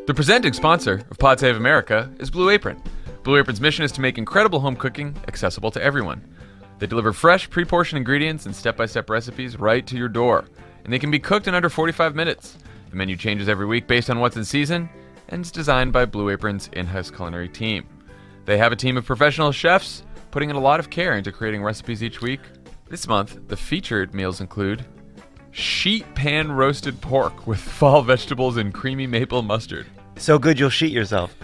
The presenting sponsor of Pod Save America is Blue Apron. Blue Apron's mission is to make incredible home cooking accessible to everyone. They deliver fresh, pre-portioned ingredients and step-by-step recipes right to your door. And they can be cooked in under 45 minutes. The menu changes every week based on what's in season, and it's designed by Blue Apron's in-house culinary team. They have a team of professional chefs putting in a lot of care into creating recipes each week. This month, the featured meals include sheet pan roasted pork with fall vegetables and creamy maple mustard. So good you'll sheet yourself.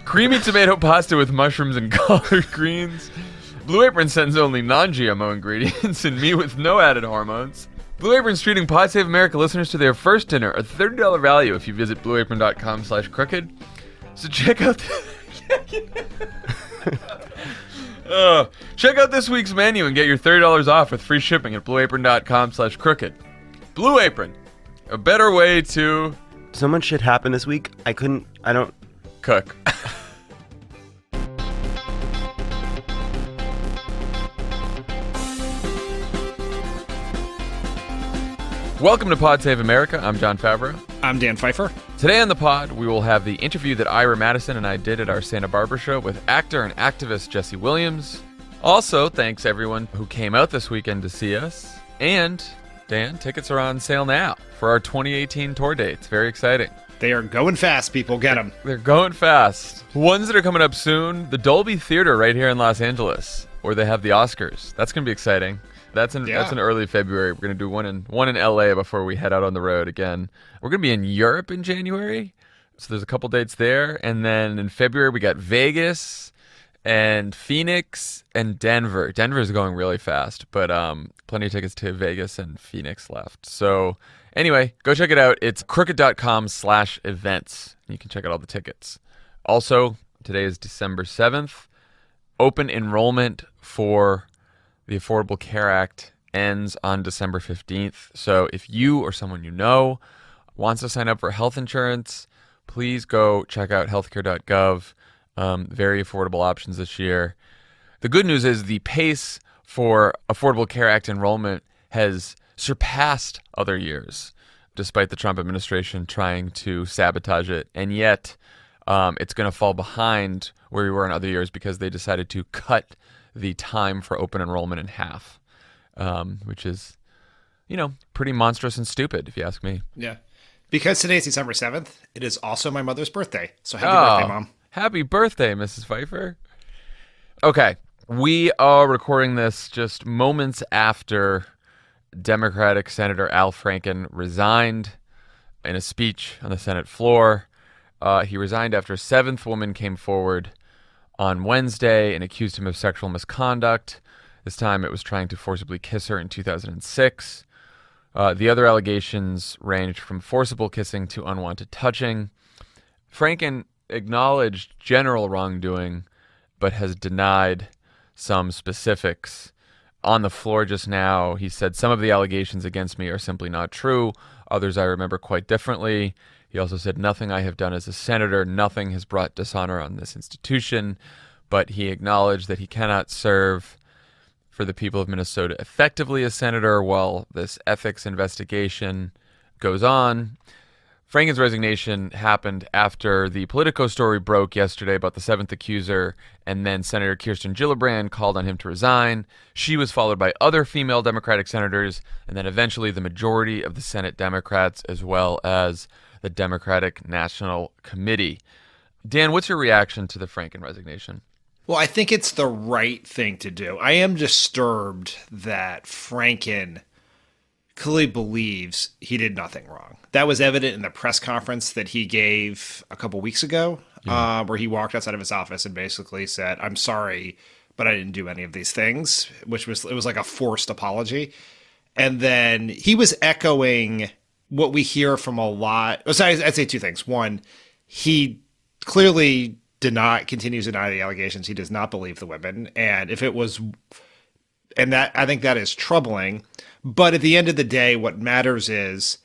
Creamy tomato pasta with mushrooms and collard greens. Blue Apron sends only non-GMO ingredients and meat with no added hormones. Blue Apron's treating Pod Save America listeners to their first dinner, a $30 value if you visit blueapron.com/crooked. So check out check out this week's menu and get your $30 off with free shipping at blueapron.com/crooked. Blue Apron, a better way to... So much shit happened this week, I don't... cook. Welcome to Pod Save America. I'm Jon Favreau. I'm Dan Pfeiffer. Today on the pod, we will have the interview that Ira Madison and I did at our Santa Barbara show with actor and activist Jesse Williams. Also, thanks everyone who came out this weekend to see us. And, Dan, tickets are on sale now for our 2018 tour dates. Very exciting. They are going fast, people. Get them. They're going fast. Ones that are coming up soon, the Dolby Theater right here in Los Angeles, where they have the Oscars. That's going to be exciting. That's in early February. We're going to do one in LA before we head out on the road again. We're going to be in Europe in January. So there's a couple dates there. And then in February, we got Vegas and Phoenix and Denver. Denver is going really fast, but plenty of tickets to Vegas and Phoenix left. So anyway, go check it out. It's crooked.com/events. You can check out all the tickets. Also, today is December 7th. Open enrollment for the Affordable Care Act ends on December 15th. So if you or someone you know wants to sign up for health insurance, please go check out healthcare.gov. Very affordable options this year. The good news is the pace for Affordable Care Act enrollment has surpassed other years, despite the Trump administration trying to sabotage it. And yet it's going to fall behind where we were in other years because they decided to cut the time for open enrollment in half, which is, pretty monstrous and stupid, if you ask me. Yeah. Because today's December 7th, it is also my mother's birthday. So happy birthday, Mom. Happy birthday, Mrs. Pfeiffer. Okay. We are recording this just moments after Democratic Senator Al Franken resigned in a speech on the Senate floor. He resigned after a seventh woman came forward on Wednesday and accused him of sexual misconduct. This time it was trying to forcibly kiss her in 2006. The other allegations ranged from forcible kissing to unwanted touching. Franken acknowledged general wrongdoing, but has denied some specifics. On the floor just now, he said, "Some of the allegations against me are simply not true. Others I remember quite differently." He also said, "Nothing I have done as a senator, nothing has brought dishonor on this institution," but he acknowledged that he cannot serve for the people of Minnesota effectively as senator while this ethics investigation goes on. Franken's resignation happened after the Politico story broke yesterday about the seventh accuser, and then Senator Kirsten Gillibrand called on him to resign. She was followed by other female Democratic senators, and then eventually the majority of the Senate Democrats, as well as the Democratic National Committee. Dan, what's your reaction to the Franken resignation? Well, I think it's the right thing to do. I am disturbed that Franken clearly believes he did nothing wrong. That was evident in the press conference that he gave a couple weeks ago, where he walked outside of his office and basically said, "I'm sorry, but I didn't do any of these things," it was like a forced apology. And then he was echoing what we hear from a lot. So I'd say two things. One, he clearly continues to deny the allegations. He does not believe the women. And if it was, and that, I think that is troubling. But at the end of the day, what matters is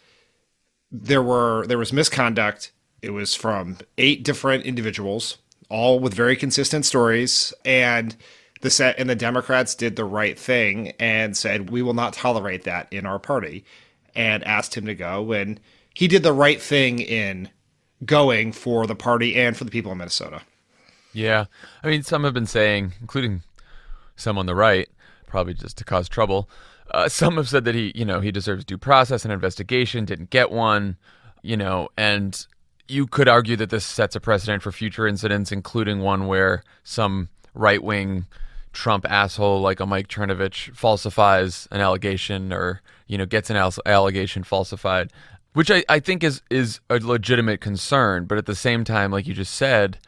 there was misconduct. It was from 8 different individuals, all with very consistent stories. And The Democrats did the right thing and said, we will not tolerate that in our party, and asked him to go. And he did the right thing in going for the party and for the people in Minnesota. Yeah. I mean, some have been saying, including some on the right, probably just to cause trouble. Some have said that he deserves due process and investigation, didn't get one, and you could argue that this sets a precedent for future incidents, including one where some right-wing Trump asshole like a Mike Chernovich falsifies an allegation or, gets an allegation falsified, which I think is a legitimate concern. But at the same time, like you just said,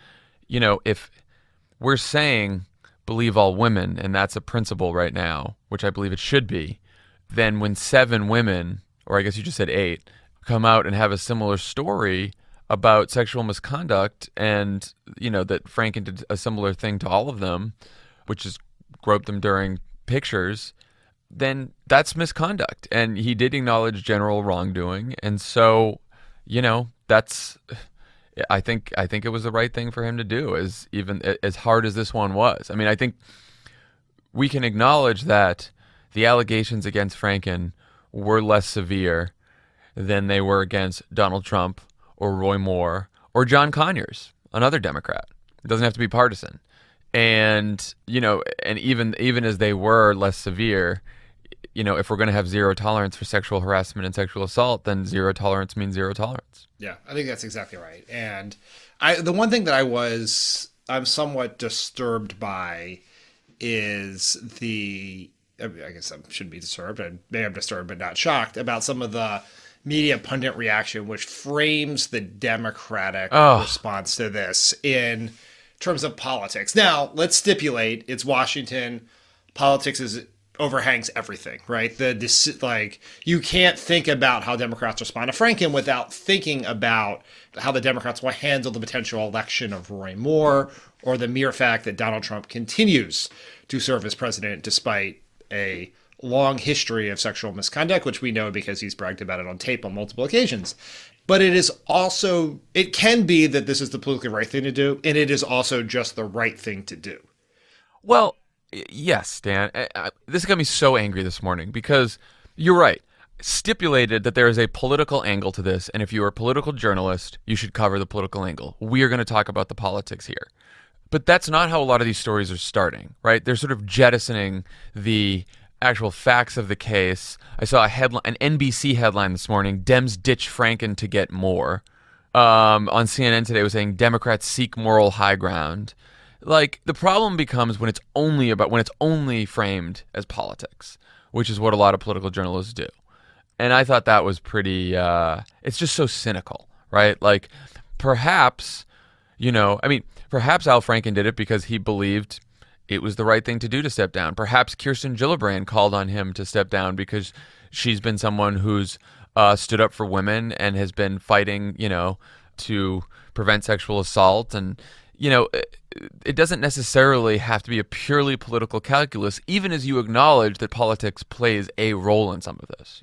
if we're saying believe all women, and that's a principle right now, which I believe it should be, then when 7 women, or I guess you just said 8, come out and have a similar story about sexual misconduct and, that Franken did a similar thing to all of them, which is grope them during pictures, then that's misconduct. And he did acknowledge general wrongdoing. And so, that's... I think it was the right thing for him to do, even as hard as this one was. I mean, I think we can acknowledge that the allegations against Franken were less severe than they were against Donald Trump or Roy Moore or John Conyers, another Democrat. It doesn't have to be partisan. And, and even as they were less severe, if we're going to have zero tolerance for sexual harassment and sexual assault, then zero tolerance means zero tolerance. Yeah, I think that's exactly right. And the one thing that I'm somewhat disturbed by is I guess I shouldn't be disturbed. I may am disturbed, but not shocked about some of the media pundit reaction, which frames the Democratic response to this in terms of politics. Now, let's stipulate it's Washington. Politics overhangs everything, right? You can't think about how Democrats respond to Franken without thinking about how the Democrats will handle the potential election of Roy Moore or the mere fact that Donald Trump continues to serve as president despite a long history of sexual misconduct, which we know because he's bragged about it on tape on multiple occasions. But it can be that this is the politically right thing to do, and it is also just the right thing to do. Well, yes, Dan. This got me so angry this morning because you're right. Stipulated that there is a political angle to this, and if you're a political journalist, you should cover the political angle. We are going to talk about the politics here. But that's not how a lot of these stories are starting, right? They're sort of jettisoning the actual facts of the case. I saw an NBC headline this morning, Dems ditch Franken to get more. On CNN today, it was saying Democrats seek moral high ground. Like, the problem becomes when it's only framed as politics, which is what a lot of political journalists do. And I thought that was pretty, it's just so cynical, right? Like, perhaps Al Franken did it because he believed it was the right thing to do to step down. Perhaps Kirsten Gillibrand called on him to step down because she's been someone who's stood up for women and has been fighting, to prevent sexual assault. And, it doesn't necessarily have to be a purely political calculus, even as you acknowledge that politics plays a role in some of this,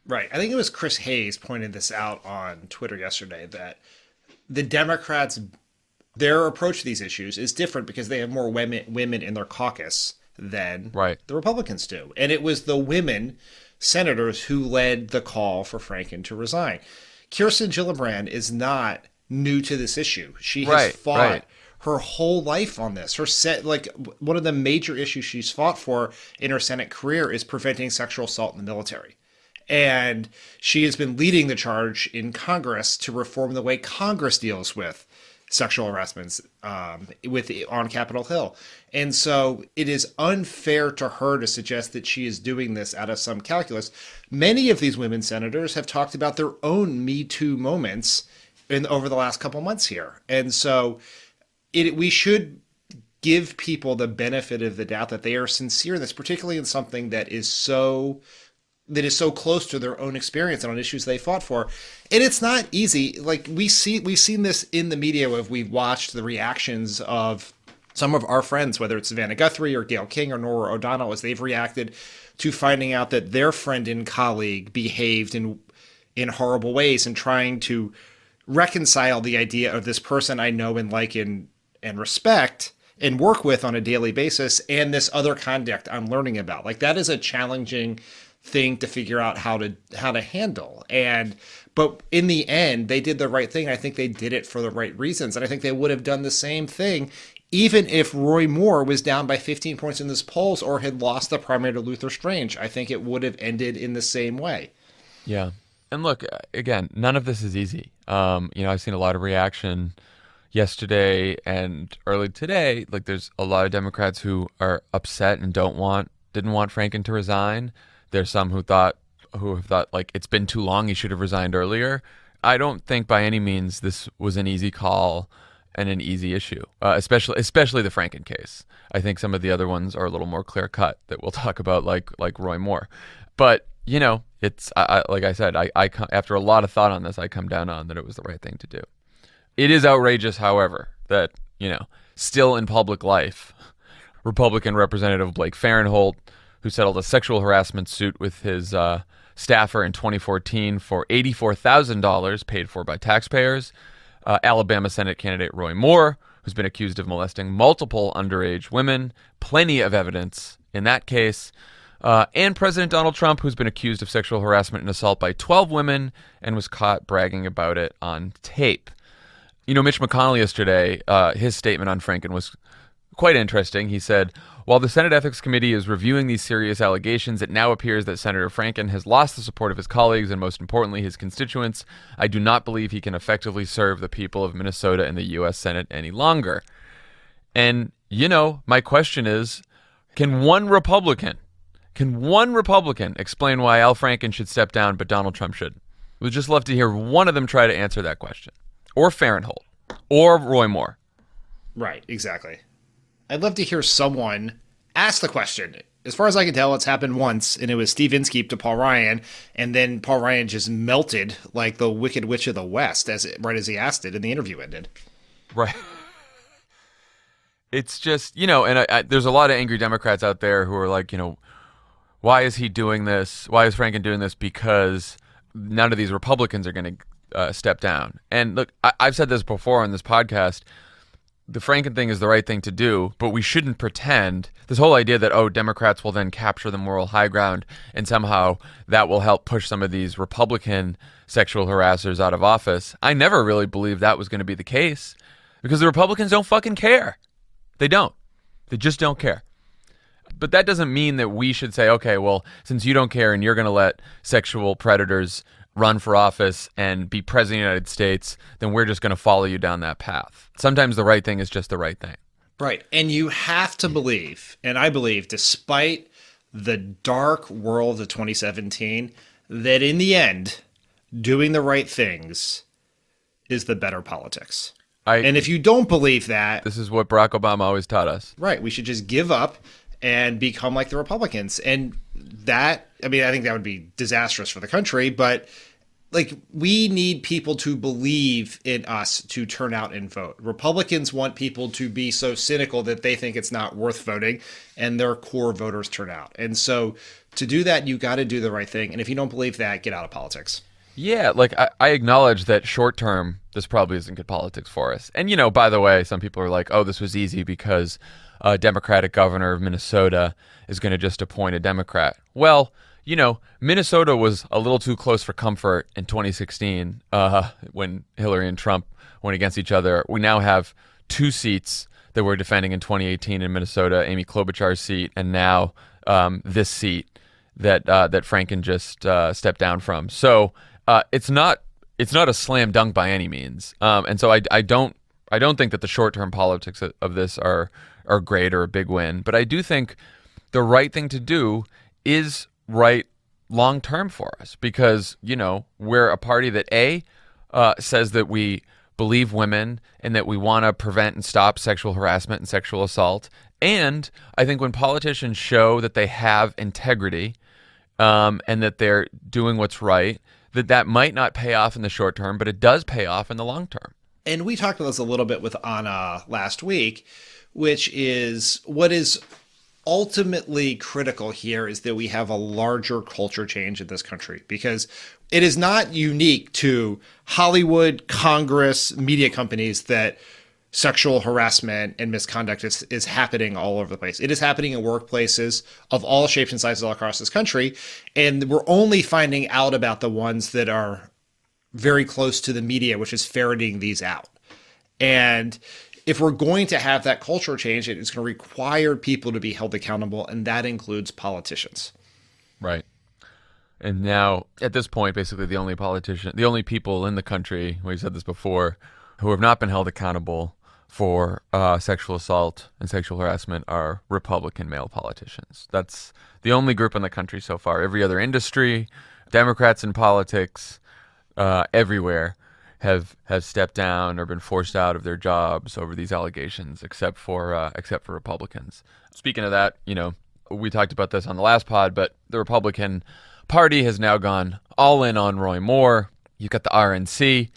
Right. I think it was Chris Hayes pointed this out on Twitter yesterday, that the Democrats, their approach to these issues is different because they have more women in their caucus than the Republicans do. And it was the women senators who led the call for Franken to resign. Kirsten Gillibrand is not new to this issue. She has fought her whole life on this. One of the major issues she's fought for in her Senate career is preventing sexual assault in the military. And she has been leading the charge in Congress to reform the way Congress deals with sexual harassments on Capitol Hill. And so it is unfair to her to suggest that she is doing this out of some calculus. Many of these women senators have talked about their own Me Too moments over the last couple months here. And so we should give people the benefit of the doubt that they are sincere in this, particularly in something that is so close to their own experience and on issues they fought for. And it's not easy. Like we've seen this in the media where we've watched the reactions of some of our friends, whether it's Savannah Guthrie or Gayle King or Nora O'Donnell, as they've reacted to finding out that their friend and colleague behaved in horrible ways, and trying to reconcile the idea of this person I know and like and respect and work with on a daily basis, and this other conduct I'm learning about. Like, that is a challenging thing to figure out how to handle. But in the end, they did the right thing. I think they did it for the right reasons. And I think they would have done the same thing even if Roy Moore was down by 15 points in this polls or had lost the primary to Luther Strange. I think it would have ended in the same way. Yeah. And look, again, none of this is easy. I've seen a lot of reaction yesterday and early today. Like, there's a lot of Democrats who are upset and didn't want Franken to resign. There's some who have thought like it's been too long, he should have resigned earlier. I don't think by any means this was an easy call and an easy issue, especially the Franken case. I think some of the other ones are a little more clear cut that we'll talk about, like Roy Moore. But it's like I said, I after a lot of thought on this, I come down on that it was the right thing to do. It is outrageous, however, that still in public life, Republican Representative Blake Farenthold, who settled a sexual harassment suit with his staffer in 2014 for $84,000 paid for by taxpayers. Alabama Senate candidate Roy Moore, who's been accused of molesting multiple underage women, plenty of evidence in that case. And President Donald Trump, who's been accused of sexual harassment and assault by 12 women and was caught bragging about it on tape. Mitch McConnell yesterday, his statement on Franken was quite interesting. He said, while the Senate Ethics Committee is reviewing these serious allegations, it now appears that Senator Franken has lost the support of his colleagues and, most importantly, his constituents. I do not believe he can effectively serve the people of Minnesota in the U.S. Senate any longer. And, my question is, can one Republican explain why Al Franken should step down but Donald Trump shouldn't? We'd just love to hear one of them try to answer that question. Or Farenthold. Or Roy Moore. Right, exactly. I'd love to hear someone ask the question. As far as I can tell, it's happened once, and it was Steve Inskeep to Paul Ryan, and then Paul Ryan just melted like the Wicked Witch of the West right as he asked it, and the interview ended. Right. It's just, and there's a lot of angry Democrats out there who are like, why is he doing this? Why is Franken doing this? Because none of these Republicans are going to step down. And look, I've said this before on this podcast. The Franken thing is the right thing to do, but we shouldn't pretend this whole idea that, Democrats will then capture the moral high ground and somehow that will help push some of these Republican sexual harassers out of office. I never really believed that was going to be the case because the Republicans don't fucking care. They don't. They just don't care. But that doesn't mean that we should say, okay, well, since you don't care and you're going to let sexual predators run for office and be president of the United States, then we're just going to follow you down that path. Sometimes the right thing is just the right thing. Right. And you have to believe, and I believe, despite the dark world of 2017, that in the end, doing the right things is the better politics. And if you don't believe that... This is what Barack Obama always taught us. Right. We should just give up and become like the Republicans. And that, I think that would be disastrous for the country, but like, we need people to believe in us to turn out and vote. Republicans want people to be so cynical that they think it's not worth voting, and their core voters turn out. And so to do that, you got to do the right thing. And if you don't believe that, get out of politics. Yeah, like I acknowledge that short term, this probably isn't good politics for us. And, by the way, some people are like, oh, this was easy because a Democratic governor of Minnesota is going to just appoint a Democrat. Well, Minnesota was a little too close for comfort in 2016 when Hillary and Trump went against each other. We now have two seats that we're defending in 2018 in Minnesota, Amy Klobuchar's seat, and now this seat that Franken just stepped down from. So it's not a slam dunk by any means. And so I don't think that the short-term politics of this are great or a big win, but I do think the right thing to do is right long-term for us because, we're a party that says that we believe women and that we want to prevent and stop sexual harassment and sexual assault. And I think when politicians show that they have integrity and that they're doing what's right, that might not pay off in the short term, but it does pay off in the long term. And we talked about this a little bit with Anna last week, which is what is ultimately critical here is that we have a larger culture change in this country because it is not unique to Hollywood, Congress, media companies that sexual harassment and misconduct is happening all over the place. It is happening in workplaces of all shapes and sizes all across this country. And we're only finding out about the ones that are very close to the media, which is ferreting these out. And if we're going to have that cultural change, it's going to require people to be held accountable, and that includes politicians. Right. And now, at this point, basically the only people in the country, we've said this before, who have not been held accountable for sexual assault and sexual harassment are Republican male politicians. That's the only group in the country so far. Every other industry, Democrats in politics, everywhere have stepped down or been forced out of their jobs over these allegations, except for Republicans. Speaking of that, we talked about this on the last pod, but the Republican Party has now gone all in on Roy Moore. You've got the RNC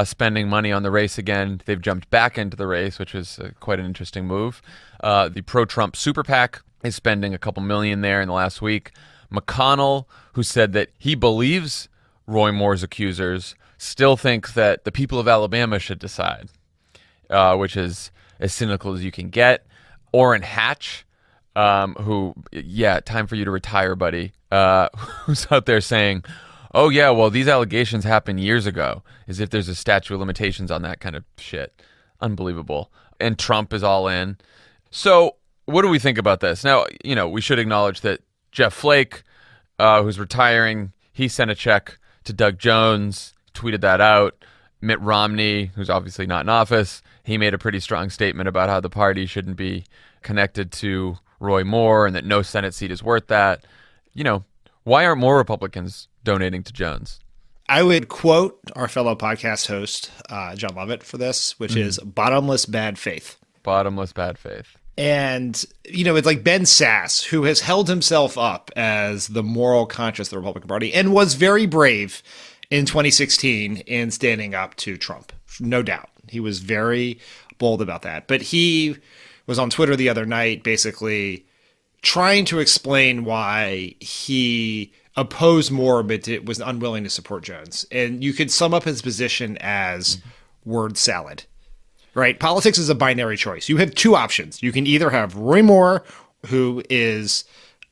spending money on the race again. They've jumped back into the race, which was quite an interesting move. The pro-Trump super PAC is spending a couple million there in the last week. McConnell, who said that he believes Roy Moore's accusers, still think that the people of Alabama should decide, which is as cynical as you can get. Orrin Hatch, who, time for you to retire, buddy, who's out there saying, oh, yeah, well, these allegations happened years ago, as if there's a statute of limitations on that kind of shit. Unbelievable. And Trump is all in. So what do we think about this? Now, we should acknowledge that Jeff Flake, who's retiring, he sent a check to Doug Jones, tweeted that out. Mitt Romney, who's obviously not in office, he made a pretty strong statement about how the party shouldn't be connected to Roy Moore and that no Senate seat is worth that. Why aren't more Republicans donating to Jones? I would quote our fellow podcast host, Jon Lovett, for this, which is bottomless bad faith. Bottomless bad faith. And, it's like Ben Sass, who has held himself up as the moral conscience of the Republican Party and was very brave in 2016 in standing up to Trump. No doubt. He was very bold about that. But he was on Twitter the other night basically trying to explain why he opposed Moore but was unwilling to support Jones. And you could sum up his position as word salad, right? Politics is a binary choice. You have two options. You can either have Roy Moore, who is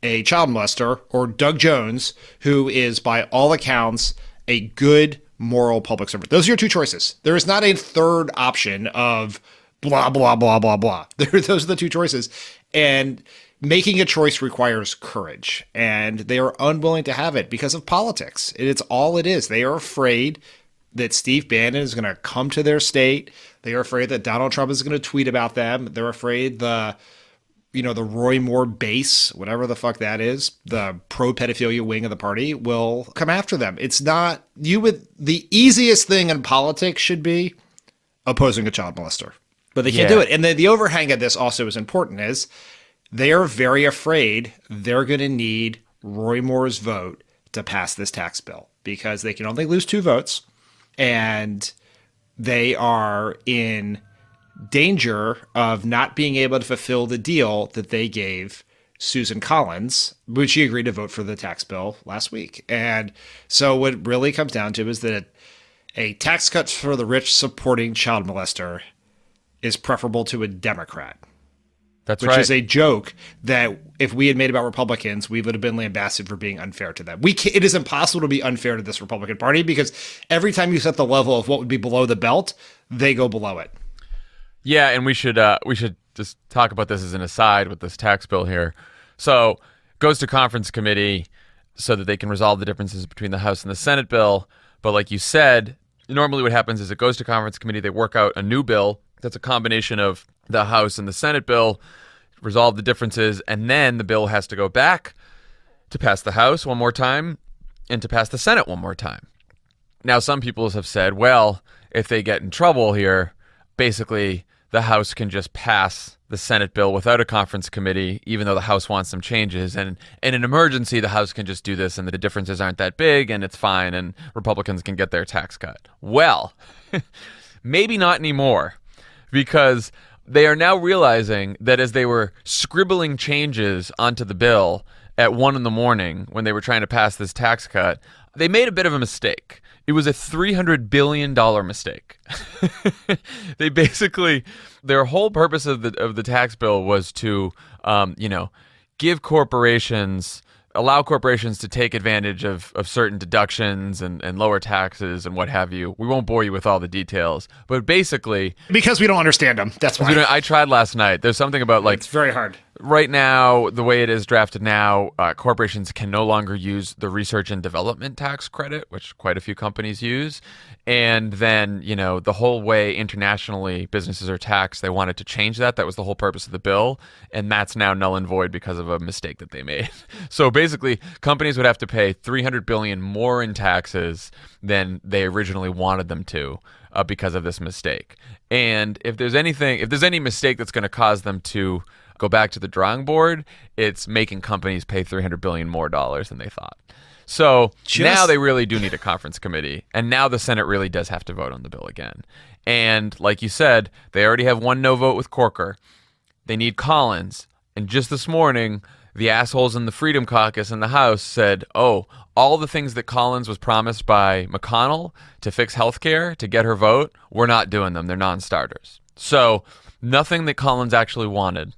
a child molester, or Doug Jones, who is, by all accounts, a good moral public servant. Those are your two choices. There is not a third option of blah, blah, blah, blah, blah. Those are the two choices. And making a choice requires courage, and they are unwilling to have it because of politics. It's all it is. They are afraid that Steve Bannon is going to come to their state. They are afraid that Donald Trump is going to tweet about them. They're afraid the Roy Moore base, whatever the fuck that is, the pro-pedophilia wing of the party, will come after them. It's not the easiest thing in politics should be opposing a child molester, but they can't do it. And the overhang of this also is important is they are very afraid they're going to need Roy Moore's vote to pass this tax bill because they can only lose 2 votes, and they are in danger of not being able to fulfill the deal that they gave Susan Collins, which she agreed to vote for the tax bill last week. And so what it really comes down to is that a tax cut for the rich supporting child molester is preferable to a Democrat. That's which right. is a joke that if we had made about Republicans, we would have been lambasted for being unfair to them. It is impossible to be unfair to this Republican Party because every time you set the level of what would be below the belt, they go below it. Yeah, and we should just talk about this as an aside with this tax bill here. So goes to conference committee so that they can resolve the differences between the House and the Senate bill. But like you said, normally what happens is it goes to conference committee, they work out a new bill that's a combination of the House and the Senate bill, resolve the differences, and then the bill has to go back to pass the House one more time and to pass the Senate one more time. Now, some people have said, well, if they get in trouble here, basically the House can just pass the Senate bill without a conference committee, even though the House wants some changes. And in an emergency, the House can just do this and the differences aren't that big and it's fine and Republicans can get their tax cut. Well, maybe not anymore, because they are now realizing that as they were scribbling changes onto the bill at 1 a.m. when they were trying to pass this tax cut, They made a bit of a mistake. It was a $300 billion mistake. They basically, their whole purpose of the tax bill was to, give corporations, allow corporations to take advantage of certain deductions and lower taxes and what have you. We won't bore you with all the details, but basically, because we don't understand them. That's why. I tried last night. There's something about like it's very hard. Right now, the way it is drafted now, corporations can no longer use the research and development tax credit, which quite a few companies use. And then, the whole way internationally businesses are taxed, they wanted to change that. That was the whole purpose of the bill. And that's now null and void because of a mistake that they made. So basically, companies would have to pay $300 billion more in taxes than they originally wanted them to because of this mistake. And if there's any mistake that's going to cause them to go back to the drawing board, it's making companies pay $300 billion more than they thought. So now they really do need a conference committee, and now the Senate really does have to vote on the bill again. And like you said, they already have one no vote with Corker. They need Collins. And just this morning, the assholes in the Freedom Caucus in the House said, all the things that Collins was promised by McConnell to fix healthcare, to get her vote, we're not doing them. They're non-starters. So nothing that Collins actually wanted.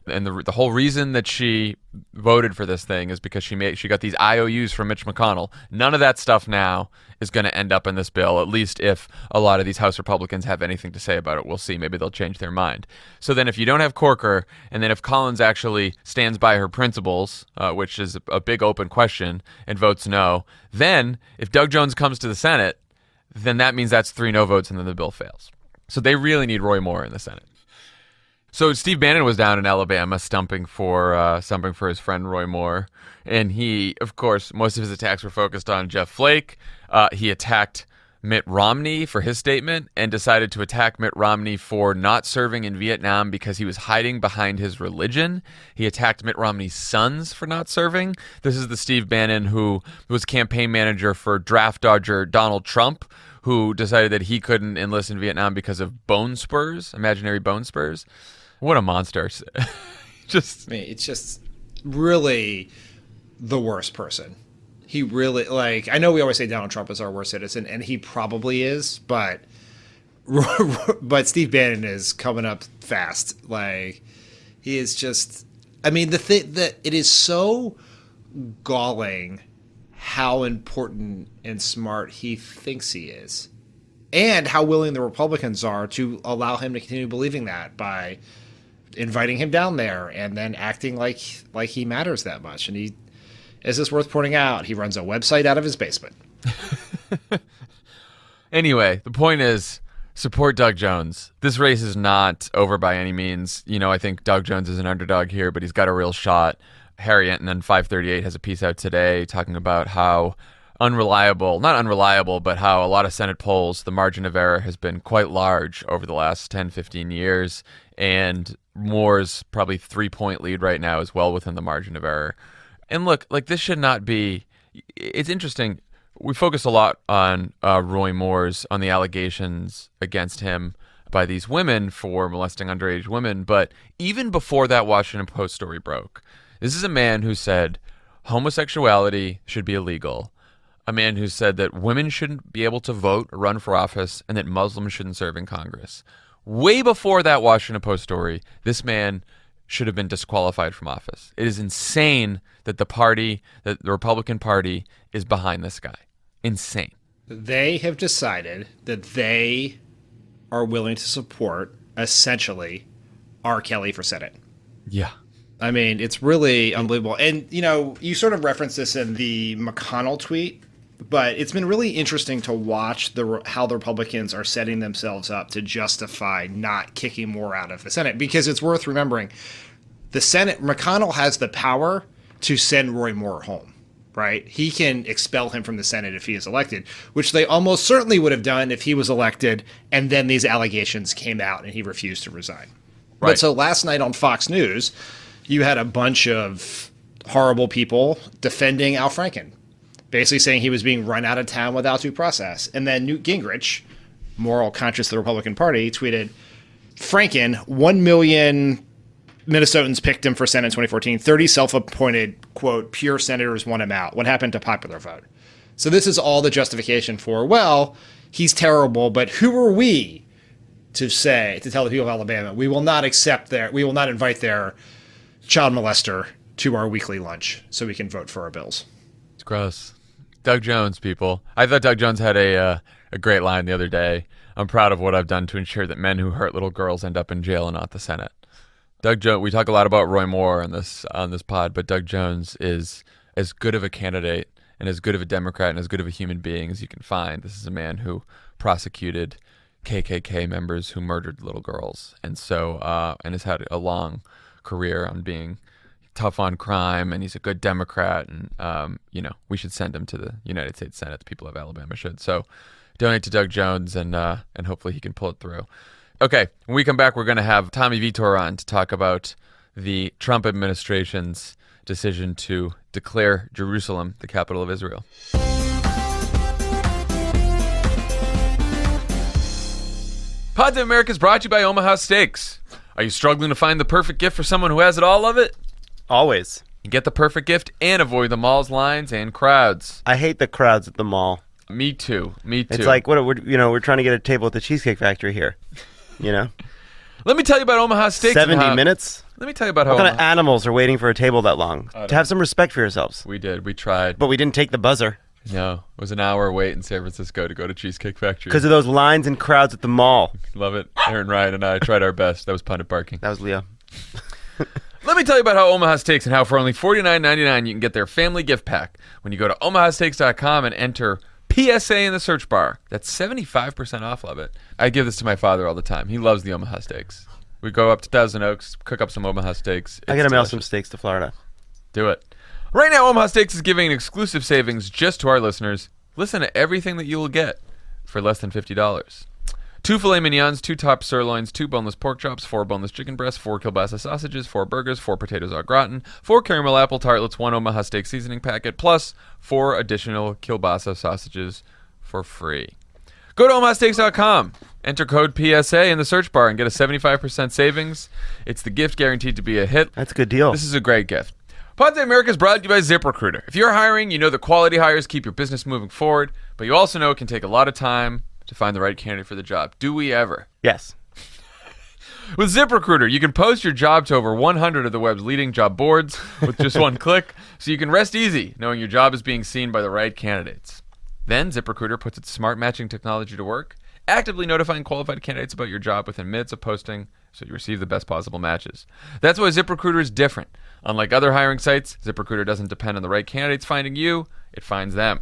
And the whole reason that she voted for this thing is because she got these IOUs from Mitch McConnell. None of that stuff now is going to end up in this bill, at least if a lot of these House Republicans have anything to say about it. We'll see. Maybe they'll change their mind. So then if you don't have Corker, and then if Collins actually stands by her principles, which is a big open question, and votes no, then if Doug Jones comes to the Senate, then that means that's 3 no votes and then the bill fails. So they really need Roy Moore in the Senate. So Steve Bannon was down in Alabama stumping for his friend Roy Moore, and he, of course, most of his attacks were focused on Jeff Flake. He attacked Mitt Romney for his statement and decided to attack Mitt Romney for not serving in Vietnam because he was hiding behind his religion. He attacked Mitt Romney's sons for not serving. This is the Steve Bannon who was campaign manager for draft dodger Donald Trump, who decided that he couldn't enlist in Vietnam because of bone spurs, imaginary bone spurs. What a monster. It's just really the worst person. He really, I know we always say Donald Trump is our worst citizen, and he probably is, but Steve Bannon is coming up fast. He is just, the thing that it is so galling how important and smart he thinks he is, and how willing the Republicans are to allow him to continue believing that by inviting him down there and then acting like he matters that much. And he, is this worth pointing out, he runs a website out of his basement. Anyway, the point is, support Doug Jones. This race is not over by any means. I think Doug Jones is an underdog here, but he's got a real shot. Harry Enton on 538 has a piece out today talking about how not unreliable, but how a lot of Senate polls, the margin of error has been quite large over the last 10, 15 years. And Moore's probably 3-point lead right now is well within the margin of error. And look, this should not be, it's interesting. We focus a lot on Roy Moore's, on the allegations against him by these women for molesting underage women. But even before that Washington Post story broke, this is a man who said homosexuality should be illegal. A man who said that women shouldn't be able to vote or run for office and that Muslims shouldn't serve in Congress. Way before that Washington Post story, this man should have been disqualified from office. It is insane that the Republican Party is behind this guy. Insane. They have decided that they are willing to support, essentially, R. Kelly for Senate. Yeah. It's really unbelievable. And, you sort of referenced this in the McConnell tweet, but it's been really interesting to watch how the Republicans are setting themselves up to justify not kicking Moore out of the Senate. Because it's worth remembering, the Senate, McConnell has the power to send Roy Moore home, right? He can expel him from the Senate if he is elected, which they almost certainly would have done if he was elected and then these allegations came out and he refused to resign. Right. But so last night on Fox News, you had a bunch of horrible people defending Al Franken, basically saying he was being run out of town without due process. And then Newt Gingrich, moral conscience of the Republican Party, tweeted, Franken, 1 million Minnesotans picked him for Senate in 2014. 30 self-appointed, quote, pure senators won him out. What happened to popular vote? So this is all the justification for, well, he's terrible, but who are we to tell the people of Alabama, we will not invite their child molester to our weekly lunch so we can vote for our bills. It's gross. Doug Jones, people. I thought Doug Jones had a great line the other day. I'm proud of what I've done to ensure that men who hurt little girls end up in jail and not the Senate. Doug Jones, we talk a lot about Roy Moore on this pod, but Doug Jones is as good of a candidate and as good of a Democrat and as good of a human being as you can find. This is a man who prosecuted KKK members who murdered little girls, and has had a long career on being tough on crime, and he's a good Democrat, and we should send him to the United States Senate. The people of Alabama should. So donate to Doug Jones, and hopefully he can pull it through. Okay, when we come back, we're going to have Tommy Vietor on to talk about the Trump administration's decision to declare Jerusalem the capital of Israel. Pods of America is brought to you by Omaha Steaks. Are you struggling to find the perfect gift for someone who has it all of it? Always. Get the perfect gift and avoid the mall's lines and crowds. I hate the crowds at the mall. Me too. It's like we're trying to get a table at the Cheesecake Factory here. Let me tell you about Omaha Steaks. 70 minutes? Let me tell you about how What kind of animals are waiting for a table that long? To have some respect for yourselves. We did. We tried. But we didn't take the buzzer. No. It was an hour wait in San Francisco to go to Cheesecake Factory. Because of those lines and crowds at the mall. Love it. Aaron Ryan and I tried our best. That was pundit barking. That was Leo. Let me tell you about how Omaha Steaks and how for only $49.99 you can get their family gift pack when you go to omahasteaks.com and enter PSA in the search bar. That's 75% off, love it. I give this to my father all the time. He loves the Omaha Steaks. We go up to Thousand Oaks, cook up some Omaha Steaks. I gotta mail some steaks to Florida. Do it. Right now, Omaha Steaks is giving an exclusive savings just to our listeners. Listen to everything that you will get for less than $50. 2 filet mignons, 2 top sirloins, 2 boneless pork chops, 4 boneless chicken breasts, 4 kielbasa sausages, 4 burgers, 4 potatoes au gratin, 4 caramel apple tartlets, 1 Omaha Steak seasoning packet, plus 4 additional kielbasa sausages for free. Go to omahasteaks.com, enter code PSA in the search bar, and get a 75% savings. It's the gift guaranteed to be a hit. That's a good deal. This is a great gift. Pods of America is brought to you by ZipRecruiter. If you're hiring, you know that quality hires keep your business moving forward, but you also know it can take a lot of time to find the right candidate for the job. Do we ever? Yes. With ZipRecruiter, you can post your job to over 100 of the web's leading job boards with just one click, so you can rest easy knowing your job is being seen by the right candidates. Then ZipRecruiter puts its smart matching technology to work, actively notifying qualified candidates about your job within minutes of posting so you receive the best possible matches. That's why ZipRecruiter is different. Unlike other hiring sites, ZipRecruiter doesn't depend on the right candidates finding you, it finds them.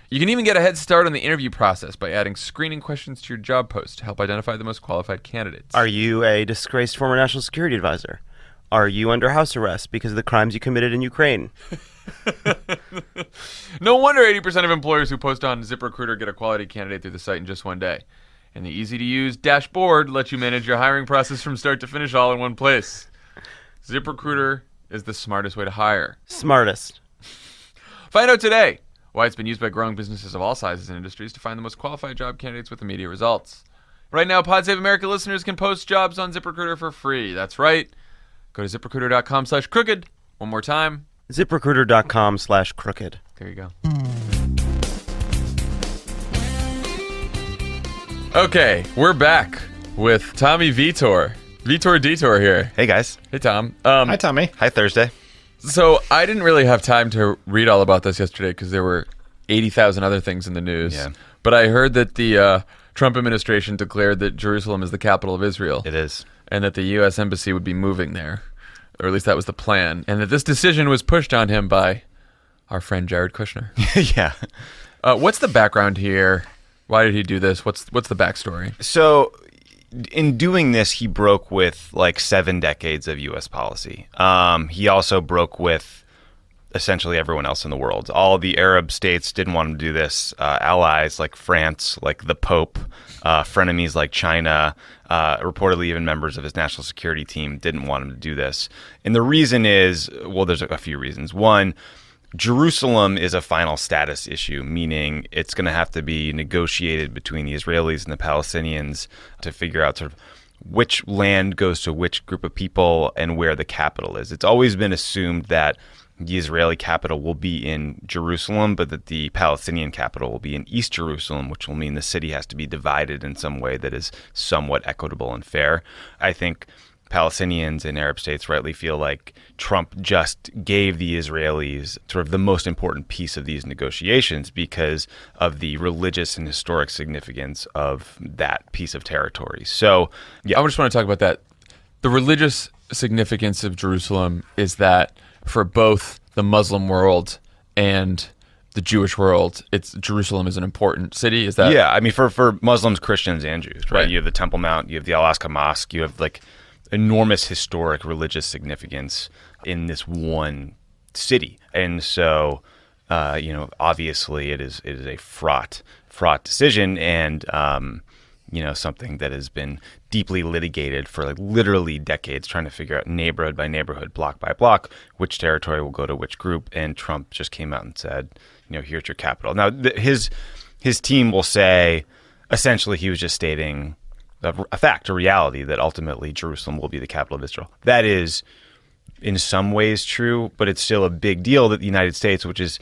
You can even get a head start on the interview process by adding screening questions to your job post to help identify the most qualified candidates. Are you a disgraced former national security advisor? Are you under house arrest because of the crimes you committed in Ukraine? No wonder 80% of employers who post on ZipRecruiter get a quality candidate through the site in just one day. And the easy-to-use dashboard lets you manage your hiring process from start to finish all in one place. ZipRecruiter is the smartest way to hire. Smartest. Find out today why it's been used by growing businesses of all sizes and industries to find the most qualified job candidates with immediate results. Right now, Pod Save America listeners can post jobs on ZipRecruiter for free. That's right. Go to ZipRecruiter.com/crooked. One more time. ZipRecruiter.com/crooked. There you go. Okay, we're back with Tommy Vietor. Vietor Detour here. Hey, guys. Hey, Tom. Hi, Tommy. Hi, Thursday. So I didn't really have time to read all about this yesterday because there were 80,000 other things in the news. Yeah. But I heard that the Trump administration declared that Jerusalem is the capital of Israel. It is. And that the U.S. Embassy would be moving there. Or at least that was the plan. And that this decision was pushed on him by our friend Jared Kushner. Yeah. What's the background here? Why did he do this? What's the backstory? So in doing this, he broke with like 7 decades of U.S. policy. He also broke with essentially everyone else in the world. All the Arab states didn't want him to do this. Allies like France, like the Pope, frenemies like China, reportedly even members of his national security team didn't want him to do this. And the reason is, well, there's a few reasons. One, Jerusalem is a final status issue, meaning it's going to have to be negotiated between the Israelis and the Palestinians to figure out sort of which land goes to which group of people and where the capital is. It's always been assumed that the Israeli capital will be in Jerusalem, but that the Palestinian capital will be in East Jerusalem, which will mean the city has to be divided in some way that is somewhat equitable and fair. I think Palestinians and Arab states rightly feel like Trump just gave the Israelis sort of the most important piece of these negotiations because of the religious and historic significance of that piece of territory. So, yeah. I just want to talk about that. The religious significance of Jerusalem is that for both the Muslim world and the Jewish world, Jerusalem is an important city. Is that? Yeah, I mean, for Muslims, Christians, and Jews, right? Right. You have the Temple Mount, you have the Al-Aqsa Mosque, you have like enormous historic religious significance in this one city. And so, obviously it is a fraught decision, and something that has been deeply litigated for like literally decades, trying to figure out neighborhood by neighborhood, block by block, which territory will go to which group. And Trump just came out and said, here's your capital. Now, his team will say, essentially, he was just stating a fact, a reality, that ultimately Jerusalem will be the capital of Israel. That is, in some ways, true, but it's still a big deal that the United States, which is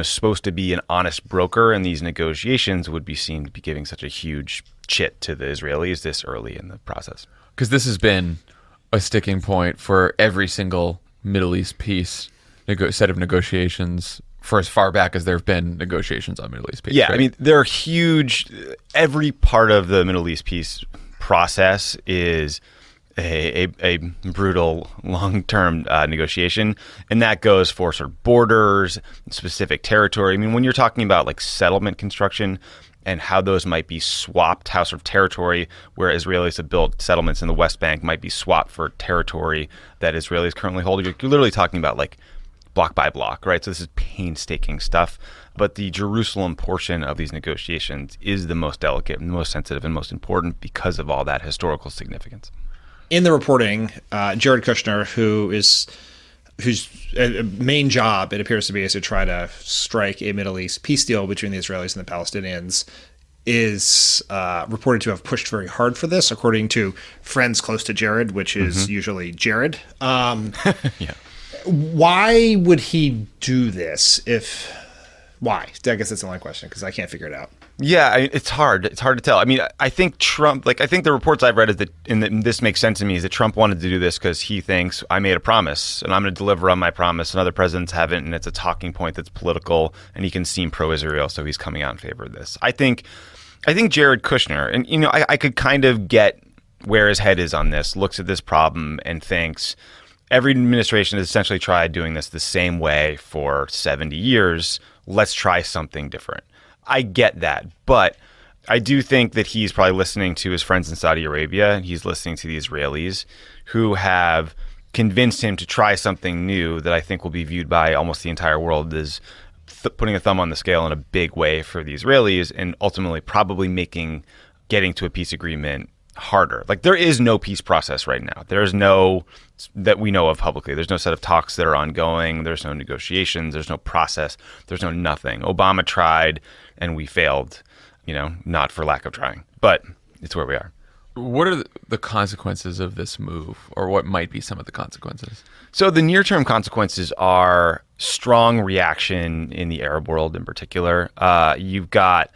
supposed to be an honest broker in these negotiations, would be seen to be giving such a huge chit to the Israelis this early in the process. Because this has been a sticking point for every single Middle East peace set of negotiations for as far back as there have been negotiations on Middle East peace. Yeah, right? I mean, they're huge. Every part of the Middle East peace process is a brutal long-term negotiation, and that goes for sort of borders, specific territory. I mean, when you're talking about like settlement construction and how those might be swapped, how sort of territory where Israelis have built settlements in the West Bank might be swapped for territory that Israelis currently hold, you're literally talking about like block by block, right? So this is painstaking stuff. But the Jerusalem portion of these negotiations is the most delicate and the most sensitive and most important because of all that historical significance. In the reporting, Jared Kushner, whose main job, it appears to be, is to try to strike a Middle East peace deal between the Israelis and the Palestinians, is reported to have pushed very hard for this, according to friends close to Jared, which is usually Jared. Yeah. Why would he do this? Why? I guess that's the only question, because I can't figure it out. Yeah, it's hard. It's hard to tell. I mean, I think Trump, I think the reports I've read is that, and this makes sense to me, is that Trump wanted to do this because he thinks I made a promise and I'm going to deliver on my promise, and other presidents haven't, and it's a talking point that's political, and he can seem pro-Israel, so he's coming out in favor of this. I think Jared Kushner, and I could kind of get where his head is on this, looks at this problem and thinks every administration has essentially tried doing this the same way for 70 years. Let's try something different. I get that, but I do think that he's probably listening to his friends in Saudi Arabia. He's listening to the Israelis who have convinced him to try something new that I think will be viewed by almost the entire world as putting a thumb on the scale in a big way for the Israelis, and ultimately probably making getting to a peace agreement harder. Like, there is no peace process right now. There's no, that we know of publicly, there's no set of talks that are ongoing. There's no negotiations. There's no process. There's no nothing. Obama tried and we failed, not for lack of trying, but it's where we are. What are the consequences of this move, or what might be some of the consequences? So the near-term consequences are strong reaction in the Arab world in particular. You've got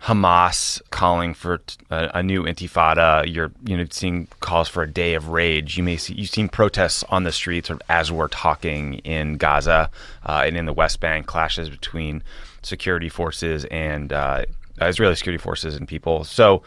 Hamas calling for a new intifada. You're seeing calls for a day of rage. You've seen protests on the streets sort of as we're talking in Gaza and in the West Bank, clashes between security forces and Israeli security forces and people. So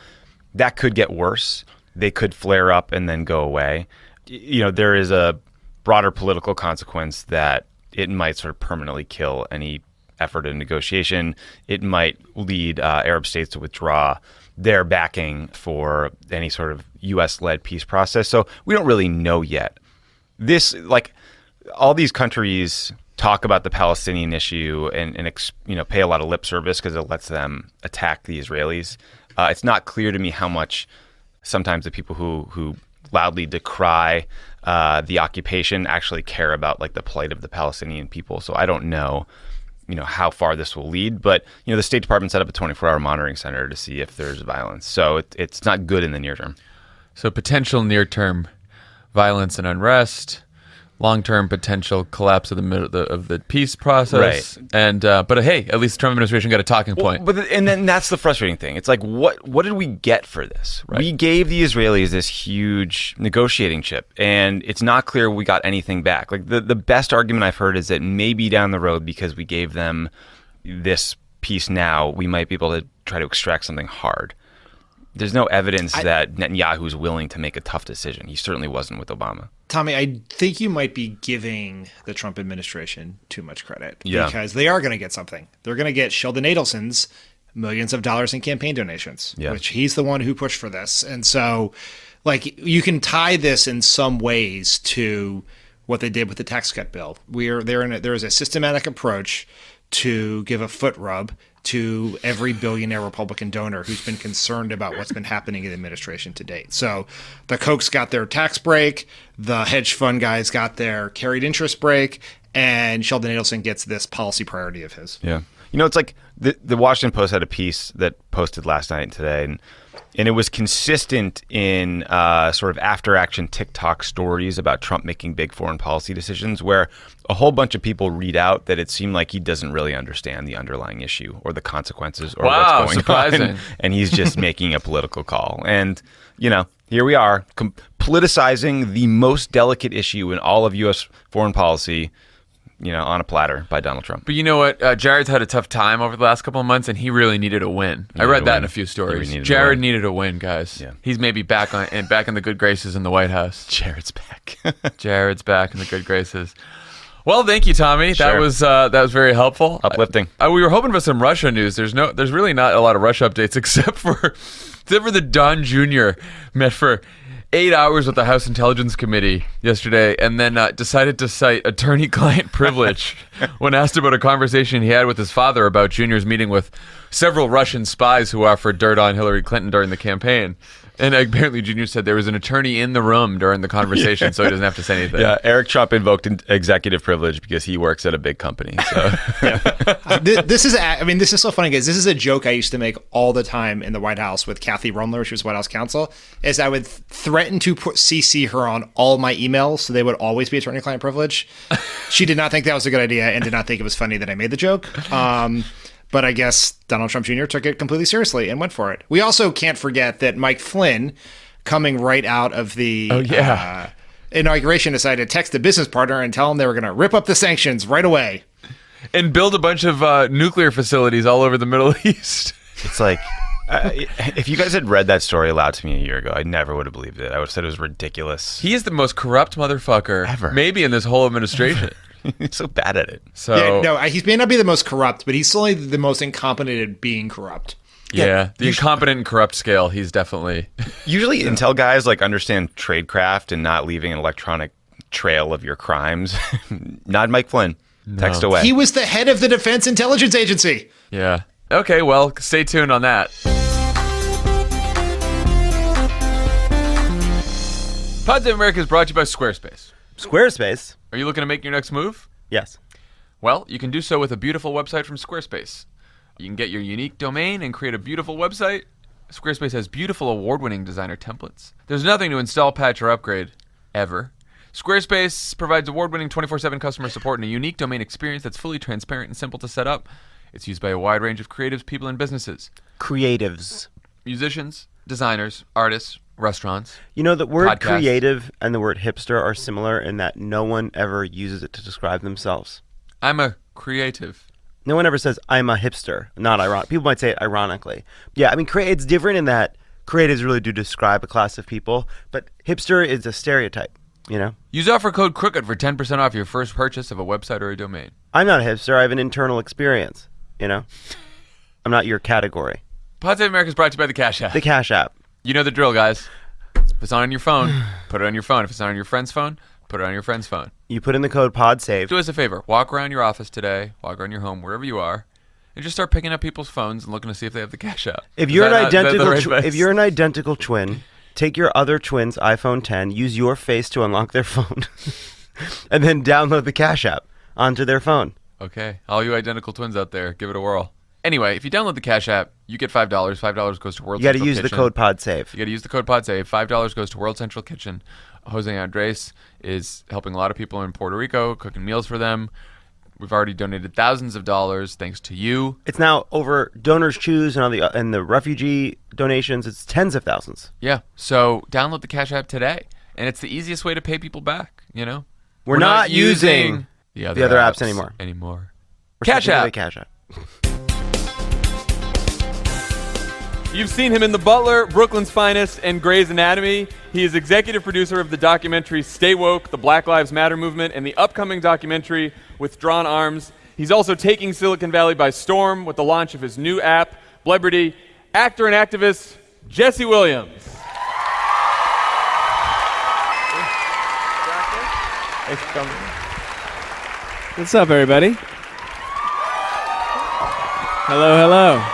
that could get worse. They could flare up and then go away. There is a broader political consequence that it might sort of permanently kill any effort in negotiation. It might lead Arab states to withdraw their backing for any sort of U.S.-led peace process. So we don't really know yet. This, all these countries talk about the Palestinian issue and pay a lot of lip service because it lets them attack the Israelis. It's not clear to me how much sometimes the people who loudly decry the occupation actually care about the plight of the Palestinian people. So I don't know how far this will lead, but the State Department set up a 24-hour monitoring center to see if there's violence. So it's not good in the near term. So potential near-term violence and unrest, long-term potential collapse of the peace process. Right. And but hey, at least the Trump administration got a talking point. And then that's the frustrating thing. It's like, what did we get for this? Right. We gave the Israelis this huge negotiating chip, and it's not clear we got anything back. Like the best argument I've heard is that maybe down the road, because we gave them this piece now, we might be able to try to extract something hard. There's no evidence that Netanyahu is willing to make a tough decision. He certainly wasn't with Obama. Tommy, I think you might be giving the Trump administration too much credit. Yeah. Because they are going to get something. They're going to get Sheldon Adelson's millions of dollars in campaign donations, which he's the one who pushed for this. And so, like, you can tie this in some ways to what they did with the tax cut bill. There is a systematic approach to give a foot rub to every billionaire Republican donor who's been concerned about what's been happening in the administration to date. So the Kochs got their tax break, the hedge fund guys got their carried interest break, and Sheldon Adelson gets this policy priority of his. Yeah. You know, it's like the Washington Post had a piece that posted last night and today, and it was consistent in sort of after-action TikTok stories about Trump making big foreign policy decisions, where a whole bunch of people read out that it seemed like he doesn't really understand the underlying issue or the consequences or what's going surprising. on, and he's just making a political call. And, you know, here we are, politicizing the most delicate issue in all of U.S. foreign policy, you know, on a platter by Donald Trump. But you know what? Jared's had a tough time over the last couple of months, and he really needed a win. I read that in a few stories. Jared needed a win, guys. Yeah. He's maybe back in the good graces in the White House. Jared's back. Jared's back in the good graces. Well, thank you, Tommy. Sure. That was very helpful. Uplifting. We were hoping for some Russia news. There's really not a lot of Russia updates except for the Don Jr. met for 8 hours with the House Intelligence Committee yesterday, and then decided to cite attorney-client privilege when asked about a conversation he had with his father about Jr.'s meeting with several Russian spies who offered dirt on Hillary Clinton during the campaign. And apparently Jr. said there was an attorney in the room during the conversation, so he doesn't have to say anything. Yeah, Eric Trump invoked executive privilege because he works at a big company. So. This is so funny, guys. This is a joke I used to make all the time in the White House with Kathy Rumler. She was White House counsel. Is I would threaten to CC her on all my emails, so they would always be attorney-client privilege. She did not think that was a good idea and did not think it was funny that I made the joke. But I guess Donald Trump Jr. took it completely seriously and went for it. We also can't forget that Mike Flynn, coming right out of the inauguration, decided to text a business partner and tell him they were going to rip up the sanctions right away. And build a bunch of nuclear facilities all over the Middle East. It's like, if you guys had read that story aloud to me a year ago, I never would have believed it. I would have said it was ridiculous. He is the most corrupt motherfucker ever, maybe in this whole administration. He's so bad at it. He may not be the most corrupt, but he's certainly the most incompetent at being corrupt. Yeah, the incompetent and corrupt scale, he's definitely... Usually Intel guys like understand tradecraft and not leaving an electronic trail of your crimes. Not Mike Flynn. No. Text away. He was the head of the Defense Intelligence Agency. Yeah. Okay, well, stay tuned on that. Pods of America is brought to you by Squarespace. Squarespace? Are you looking to make your next move? Yes. Well, you can do so with a beautiful website from Squarespace. You can get your unique domain and create a beautiful website. Squarespace has beautiful award-winning designer templates. There's nothing to install, patch, or upgrade, ever. Squarespace provides award-winning 24/7 customer support and a unique domain experience that's fully transparent and simple to set up. It's used by a wide range of creatives, people, and businesses. Creatives. Musicians, designers, artists, restaurants. You know, the word podcasts. Creative and the word hipster are similar in that no one ever uses it to describe themselves. I'm a creative. No one ever says, I'm a hipster. Not ironic. People might say it ironically. Yeah, I mean, it's different in that creatives really do describe a class of people, but hipster is a stereotype, you know? Use offer code CROOKED for 10% off your first purchase of a website or a domain. I'm not a hipster. I have an internal experience, you know? I'm not your category. Pods of America is brought to you by the Cash App. The Cash App. You know the drill, guys. If it's not on your phone, put it on your phone. If it's not on your friend's phone, put it on your friend's phone. You put in the code PODSAVE. Do us a favor. Walk around your office today, walk around your home, wherever you are, and just start picking up people's phones and looking to see if they have the Cash App. If you're an identical twin, take your other twin's iPhone 10, use your face to unlock their phone, and then download the Cash App onto their phone. Okay. All you identical twins out there, give it a whirl. Anyway, if you download the Cash App, you get $5. $5 goes to World Central Kitchen. You got to use the code PODSAVE. You got to use the code PODSAVE. $5 goes to World Central Kitchen. Jose Andres is helping a lot of people in Puerto Rico, cooking meals for them. We've already donated thousands of dollars thanks to you. It's now over Donors Choose and the refugee donations. It's tens of thousands. Yeah. So download the Cash App today. And it's the easiest way to pay people back, you know? We're not using the other apps anymore. We're Cash sticking to App. the Cash App. You've seen him in The Butler, Brooklyn's Finest, and Grey's Anatomy. He is executive producer of the documentary Stay Woke, the Black Lives Matter movement, and the upcoming documentary Withdrawn Arms. He's also taking Silicon Valley by storm with the launch of his new app, Blebrity. Actor and activist Jesse Williams. Thanks for coming. What's up, everybody? Hello.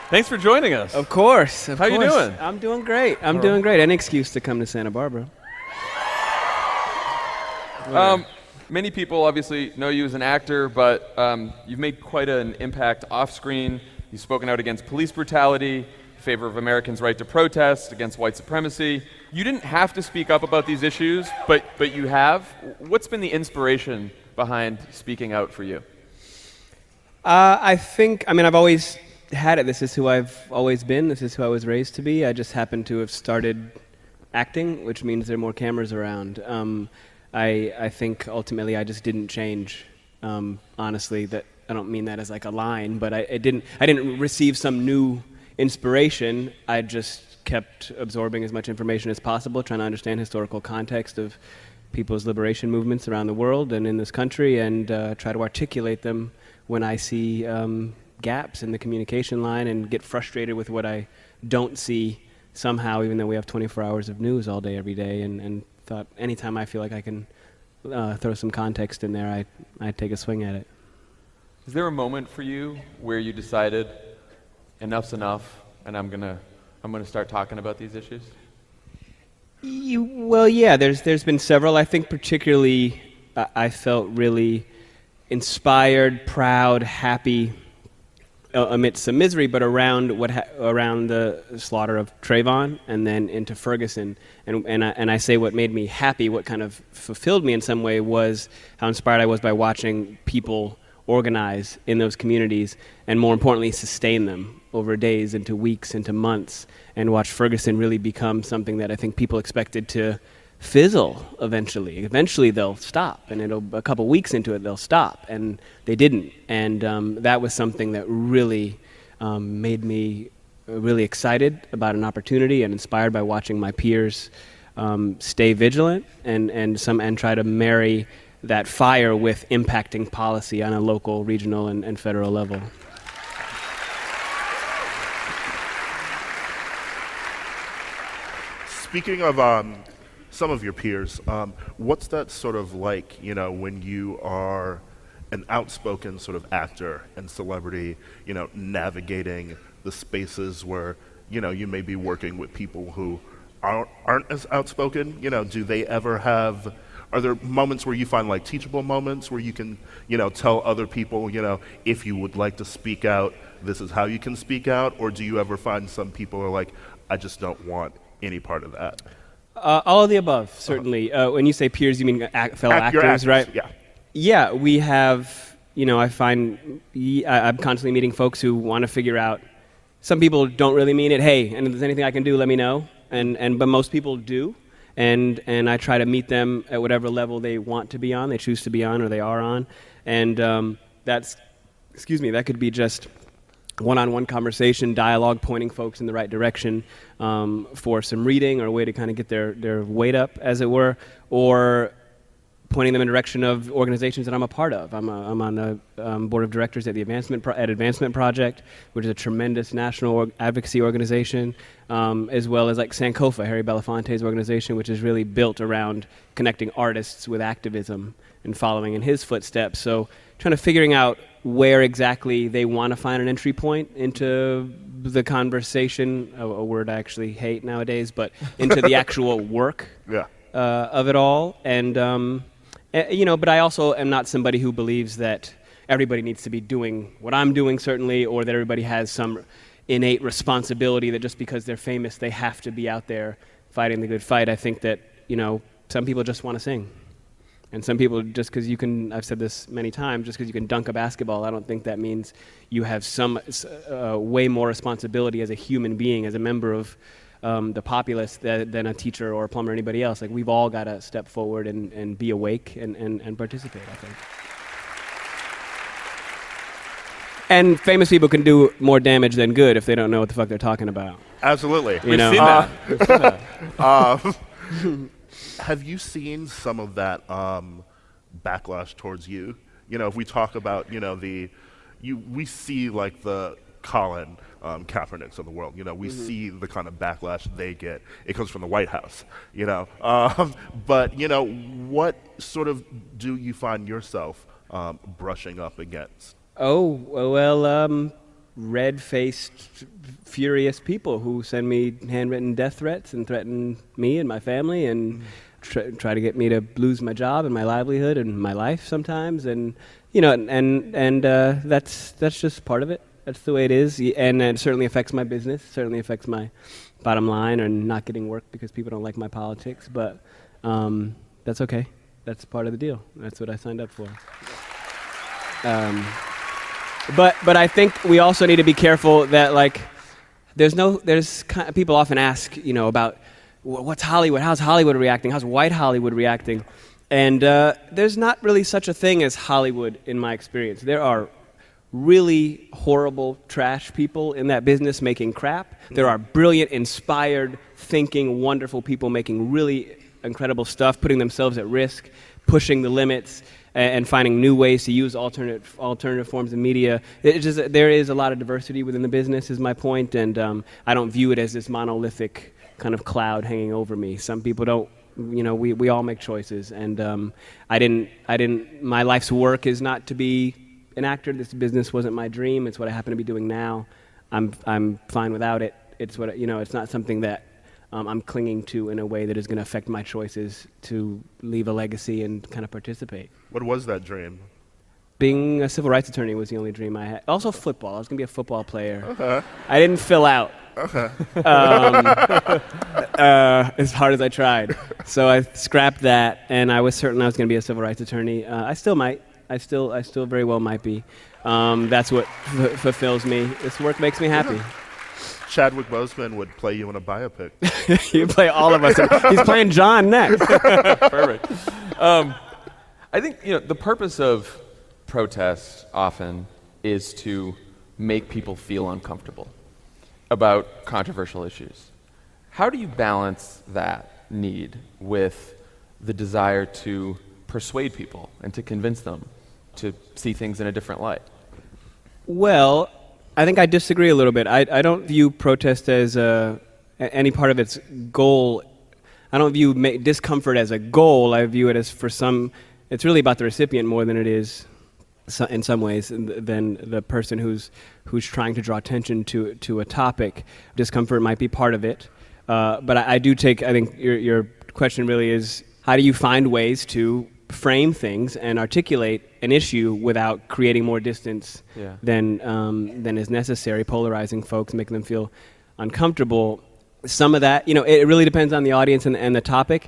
Thanks for joining us. Of course. How you doing? I'm doing great. Doing great. Any excuse to come to Santa Barbara. Many people obviously know you as an actor, but you've made quite an impact off-screen. You've spoken out against police brutality, in favor of Americans' right to protest, against white supremacy. You didn't have to speak up about these issues, but you have. What's been the inspiration behind speaking out for you? I've always had it. This is who I've always been. This is who I was raised to be. I just happen to have started acting, which means there are more cameras around. I think ultimately I just didn't change. Honestly, that I don't mean that as like a line, but I didn't receive some new inspiration. I just kept absorbing as much information as possible, trying to understand historical context of people's liberation movements around the world and in this country, and try to articulate them when I see gaps in the communication line and get frustrated with what I don't see somehow, even though we have 24 hours of news all day, every day, and thought anytime I feel like I can throw some context in there, I'd take a swing at it. Is there a moment for you where you decided enough's enough and I'm gonna start talking about these issues? Well, yeah, there's been several. I think particularly I felt really inspired, proud, happy amidst some misery, but around the slaughter of Trayvon and then into Ferguson. And I say what made me happy, what kind of fulfilled me in some way, was how inspired I was by watching people organize in those communities and, more importantly, sustain them over days, into weeks, into months, and watch Ferguson really become something that I think people expected to fizzle eventually. Eventually they'll stop, and a couple weeks into it they'll stop, and they didn't. And that was something that really made me really excited about an opportunity and inspired by watching my peers stay vigilant and try to marry that fire with impacting policy on a local, regional, and federal level. Speaking of some of your peers, what's that sort of like, when you are an outspoken sort of actor and celebrity, navigating the spaces where, you may be working with people who aren't as outspoken? Do they ever have, are there moments where you find like teachable moments where you can, tell other people, if you would like to speak out, this is how you can speak out? Or do you ever find some people are like, I just don't want any part of that? All of the above, certainly. When you say peers, you mean fellow actors, right? Yeah. Yeah, we have, I find I'm constantly meeting folks who want to figure out, some people don't really mean it, hey, and if there's anything I can do, let me know. But most people do. And I try to meet them at whatever level they want to be on, they choose to be on, or they are on. And that could be just one-on-one conversation, dialogue, pointing folks in the right direction for some reading or a way to kind of get their weight up, as it were, or pointing them in the direction of organizations that I'm a part of. I'm on the board of directors at the Advancement Project, which is a tremendous national advocacy organization, as well as like Sankofa, Harry Belafonte's organization, which is really built around connecting artists with activism and following in his footsteps. So trying to figuring out where exactly they want to find an entry point into the conversation, a word I actually hate nowadays, but into the actual work of it all. And, but I also am not somebody who believes that everybody needs to be doing what I'm doing, certainly, or that everybody has some innate responsibility that just because they're famous, they have to be out there fighting the good fight. I think that, some people just want to sing. And some people, just because you can, I've said this many times, just because you can dunk a basketball, I don't think that means you have some way more responsibility as a human being, as a member of the populace than a teacher or a plumber or anybody else. Like, we've all got to step forward and be awake and participate, I think. And famous people can do more damage than good if they don't know what the fuck they're talking about. Absolutely. You know? We've seen that. Have you seen some of that backlash towards you? If we talk about, we see like the Colin Kaepernicks of the world. We see the kind of backlash they get. It comes from the White House. But what sort of do you find yourself brushing up against? Oh, well, red-faced, furious people who send me handwritten death threats and threaten me and my family and try to get me to lose my job and my livelihood and my life sometimes. And, that's just part of it. That's the way it is. And it certainly affects my business, certainly affects my bottom line and not getting work because people don't like my politics. But that's okay. That's part of the deal. That's what I signed up for. But I think we also need to be careful that, like, people often ask, about what's Hollywood? How's Hollywood reacting? How's white Hollywood reacting? And there's not really such a thing as Hollywood in my experience. There are really horrible trash people in that business making crap. There are brilliant, inspired, thinking, wonderful people making really incredible stuff, putting themselves at risk, pushing the limits, and finding new ways to use alternative forms of media. There is a lot of diversity within the business, is my point, and I don't view it as this monolithic kind of cloud hanging over me. Some people don't. We all make choices, and my life's work is not to be an actor. This business wasn't my dream. It's what I happen to be doing now. I'm fine without it. It's what it's not something that I'm clinging to in a way that is going to affect my choices to leave a legacy and kind of participate. What was that dream? Being a civil rights attorney was the only dream I had. Also football. I was going to be a football player. Okay. I didn't fill out. Okay. As hard as I tried. So I scrapped that, and I was certain I was going to be a civil rights attorney. I still might. I still very well might be. That's what fulfills me. This work makes me happy. Chadwick Boseman would play you in a biopic. You play all of us. He's playing John next. Perfect. I think the purpose of protest often is to make people feel uncomfortable about controversial issues. How do you balance that need with the desire to persuade people and to convince them to see things in a different light? Well, I think I disagree a little bit. I don't view protest as any part of its goal. I don't view discomfort as a goal. I view it as it's really about the recipient more than it is, in some ways, than the person who's trying to draw attention to a topic. Discomfort might be part of it. But I think your question really is, how do you find ways to frame things and articulate an issue without creating more distance than is necessary, polarizing folks, making them feel uncomfortable. Some of that, it really depends on the audience and the topic.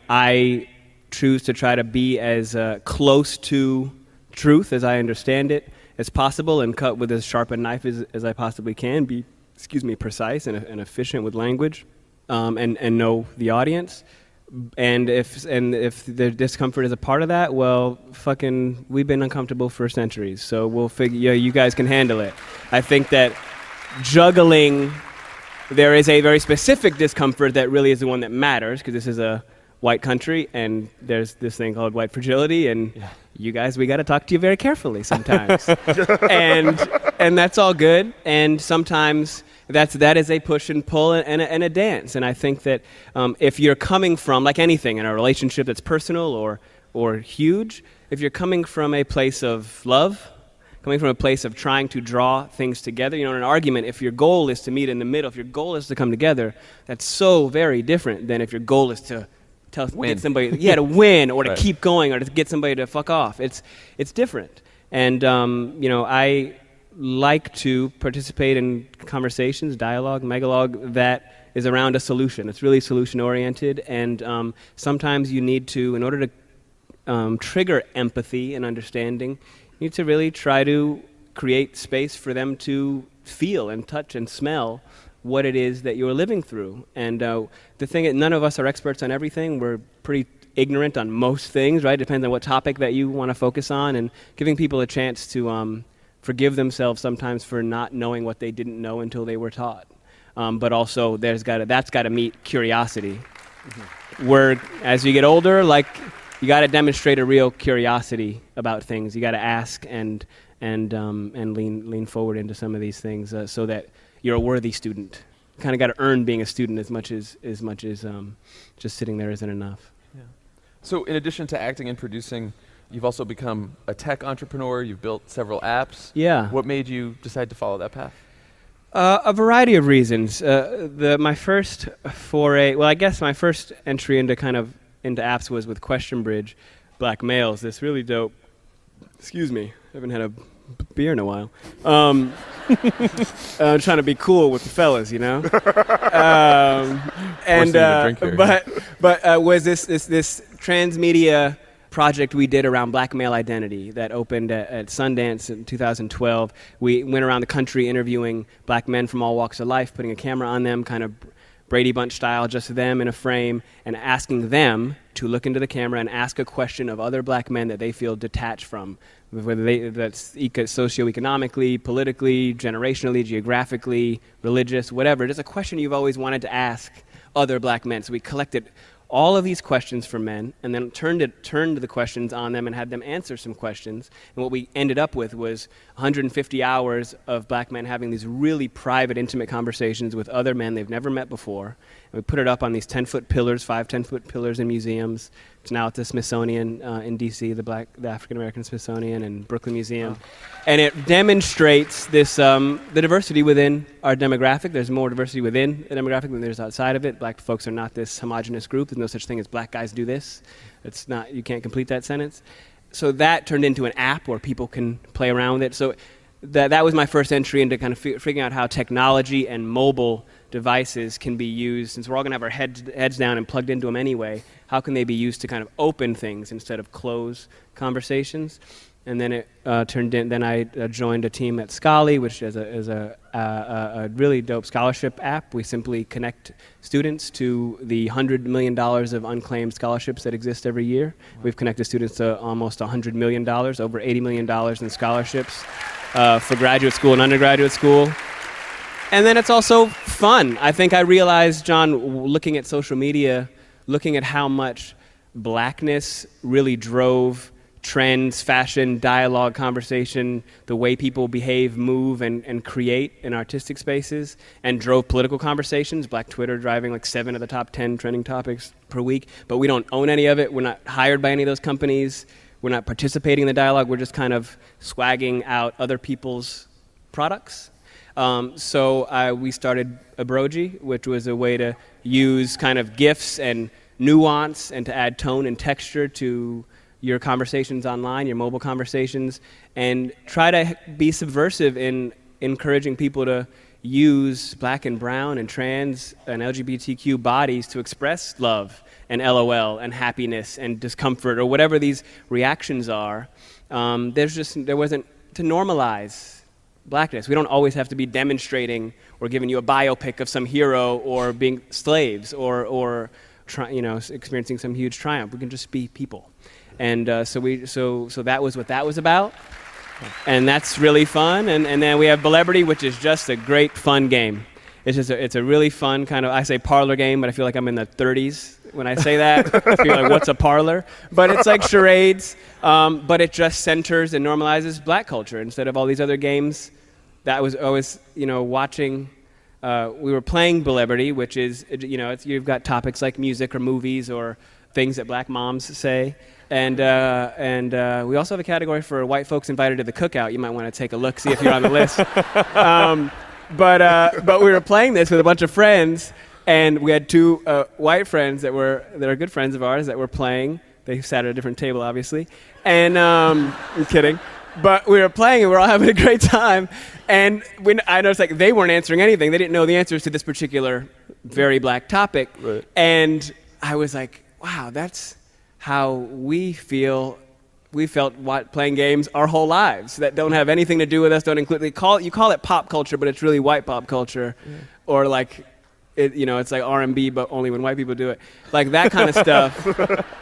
I choose to try to be as close to truth as I understand it as possible and cut with as sharp a knife as I possibly can, be precise and efficient with language, and know the audience. And if the discomfort is a part of that, well, we've been uncomfortable for centuries, so we'll figure. You guys can handle it. I think that juggling, there is a very specific discomfort that really is the one that matters, because this is a white country, and there's this thing called white fragility, and you guys, we got to talk to you very carefully sometimes, and that's all good. And sometimes that is a push and pull and a dance. And I think that if you're coming from, like anything in a relationship that's personal or huge, if you're coming from a place of love, coming from a place of trying to draw things together, in an argument, if your goal is to meet in the middle, if your goal is to come together, that's so very different than if your goal is to get somebody, to win, or to keep going, or to get somebody to fuck off. It's different. And I like to participate in conversations, dialogue, megalogue, that is around a solution. It's really solution oriented, and sometimes you need to, in order to trigger empathy and understanding, you need to really try to create space for them to feel and touch and smell what it is that you're living through. And the thing is, none of us are experts on everything. We're pretty ignorant on most things, right? Depends on what topic that you want to focus on, and giving people a chance to forgive themselves sometimes for not knowing what they didn't know until they were taught. But also, that's got to meet curiosity. Where as you get older, like, you got to demonstrate a real curiosity about things. You got to ask and lean forward into some of these things so that you're a worthy student. Kind of got to earn being a student as much as just sitting there isn't enough. Yeah. So in addition to acting and producing, you've also become a tech entrepreneur. You've built several apps. Yeah. What made you decide to follow that path? A variety of reasons. My first foray, well, I guess my first entry into apps was with Question Bridge, Black Males. This really dope. Excuse me, I haven't had a beer in a while. I'm trying to be cool with the fellas, you know. But was this transmedia project we did around black male identity that opened at Sundance in 2012. We went around the country interviewing black men from all walks of life, putting a camera on them, kind of Brady Bunch style, just them in a frame, and asking them to look into the camera and ask a question of other black men that they feel detached from, whether that's socioeconomically, politically, generationally, geographically, religious, whatever. Just a question you've always wanted to ask other black men. So we collected all of these questions for men, and then turned the questions on them and had them answer some questions. And what we ended up with was 150 hours of black men having these really private, intimate conversations with other men they've never met before. And we put it up on these 10-foot pillars, 5 10-foot pillars in museums. It's now at the Smithsonian in D.C., the African-American Smithsonian and Brooklyn Museum. And it demonstrates this the diversity within our demographic. There's more diversity within the demographic than there's outside of it. Black folks are not this homogenous group. There's no such thing as black guys do this. It's not, you can't complete that sentence. So that turned into an app where people can play around with it. So that was my first entry into kind of figuring out how technology and mobile devices can be used. Since we're all going to have our heads down and plugged into them anyway, how can they be used to kind of open things instead of close conversations? And then it turned in. Then I joined a team at Scholly, which is a really dope scholarship app. We simply connect students to the $100 million of unclaimed scholarships that exist every year. Wow. We've connected students to almost $100 million, over $80 million in scholarships for graduate school and undergraduate school. And then it's also fun. I think I realized, John, looking at social media, looking at how much blackness really drove trends, fashion, dialogue, conversation, the way people behave, move, and create in artistic spaces, and drove political conversations. Black Twitter driving like 7 of the top 10 trending topics per week. But we don't own any of it. We're not hired by any of those companies. We're not participating in the dialogue. We're just kind of swagging out other people's products. So we started Abroji, which was a way to use kind of GIFs and nuance and to add tone and texture to your conversations online, your mobile conversations, and try to be subversive in encouraging people to use black and brown and trans and LGBTQ bodies to express love and LOL and happiness and discomfort or whatever these reactions are. There wasn't to normalize blackness. We don't always have to be demonstrating or giving you a biopic of some hero or being slaves or experiencing some huge triumph. We can just be people. And so that was what that was about. And that's really fun. And then we have Celebrity, which is just a great fun game. It's a really fun kind of, I say parlor game, but I feel like I'm in the 30s when I say that. I feel like, what's a parlor? But it's like charades, but it just centers and normalizes black culture instead of all these other games that was always, watching. We were playing Celebrity, which is, you've got topics like music or movies or things that black moms say. And we also have a category for white folks invited to the cookout. You might want to take a look, see if you're on the list. But we were playing this with a bunch of friends, and we had 2 white friends that are good friends of ours that were playing. They sat at a different table, obviously. And I'm kidding. But we were playing and we were all having a great time. And when I noticed like they weren't answering anything. They didn't know the answers to this particular very black topic. Right. And I was like, wow, that's how we felt playing games our whole lives that don't have anything to do with us, don't include, you call it pop culture, but it's really white pop culture. Or like, it's like R&B, but only when white people do it. Like that kind of stuff.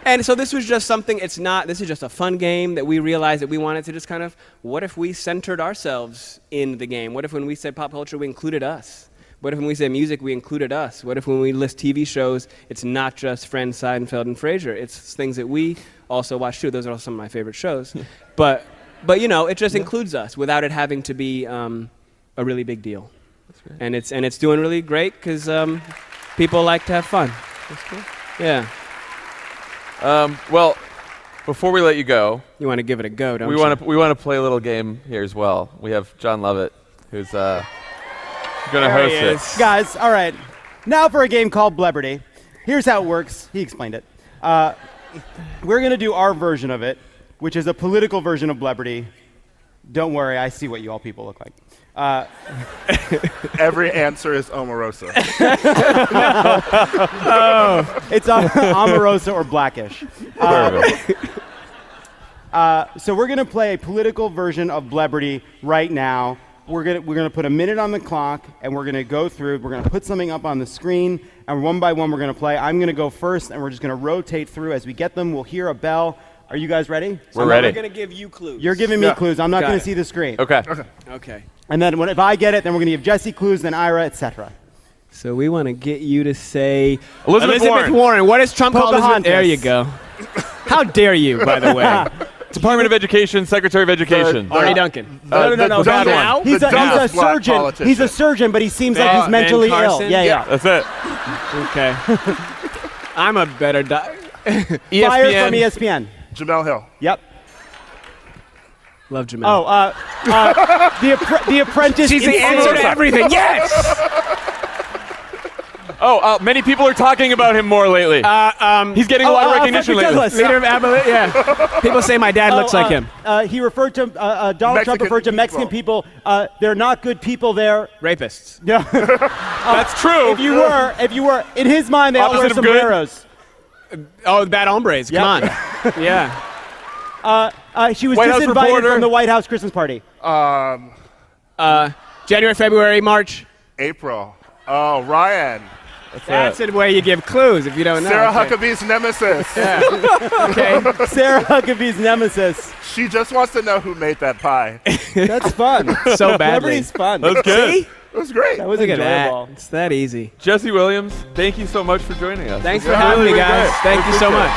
And so this was just something, this is just a fun game that we realized that we wanted to just kind of, what if we centered ourselves in the game? What if when we said pop culture, we included us? What if when we say music, we included us? What if when we list TV shows, it's not just Friends, Seinfeld, and Frasier? It's things that we also watch too. Those are some of my favorite shows. but it just includes us without it having to be a really big deal. That's great. And it's doing really great because people like to have fun. That's cool. Yeah. Well, before we let you go, You want to give it a go, don't we you? want to play a little game here as well. We have Jon Lovett, who's going to There host he it. is. Guys, all right. Now for a game called Bleberty. Here's how it works. He explained it. We're going to do our version of it, which is a political version of Bleberty. Don't worry, I see what you all people look like. Every answer is Omarosa. It's Omarosa or Blackish. Perfect. So we're going to play a political version of Bleberty right now. We're gonna put a minute on the clock, and we're gonna go through. We're gonna put something up on the screen, and one by one we're gonna play. I'm gonna go first, and we're just gonna rotate through as we get them. We'll hear a bell. Are you guys ready? We're ready. We're going to give you clues. You're giving me clues. I'm not Got gonna it. see the screen. Okay. Okay. And then if I get it, then we're gonna give Jesse clues, then Ira, etc. So we want to get you to say Elizabeth Warren. What is Trump called? Pocahontas. There you go. How dare you, by the way. Department of Education, Secretary of Education. Arnie Duncan. No, the bad dumbest- one. He's the a dumbest black surgeon. politician. He's a surgeon, but he seems like he's Ben mentally ill. Carson? Yeah. That's it. Okay. I'm a better Fire ESPN. from ESPN. Jamel Hill. Yep. Love Jamel. The Apprentice. She's the answer to everything. Yes! Many people are talking about him more lately. He's getting a lot of recognition Frederick lately. Douglass. Leader of Abilene, yeah. People say my dad looks like him. He referred to Donald Trump Mexican referred to Mexican people. They're not good people. They're Rapists. no. That's true. If you were in his mind, they all wear Opposite of good? sombreros. Oh, the bad hombres. Yep. Come on. Yeah. She was White House disinvited reporter. from the White House Christmas party. January, February, March. April. Oh, Ryan. That's the way you give clues if you don't know. Sarah Okay. Huckabee's nemesis. Okay. Sarah Huckabee's nemesis. She just wants to know who made that pie. It That's fun. So badly. Celebrity's fun. That's good. See? was great. That was Look at enjoyable. that. It's that easy. Jesse Williams, thank you so much for joining us. Thanks This for was having really me, guys. great. Thank you so much.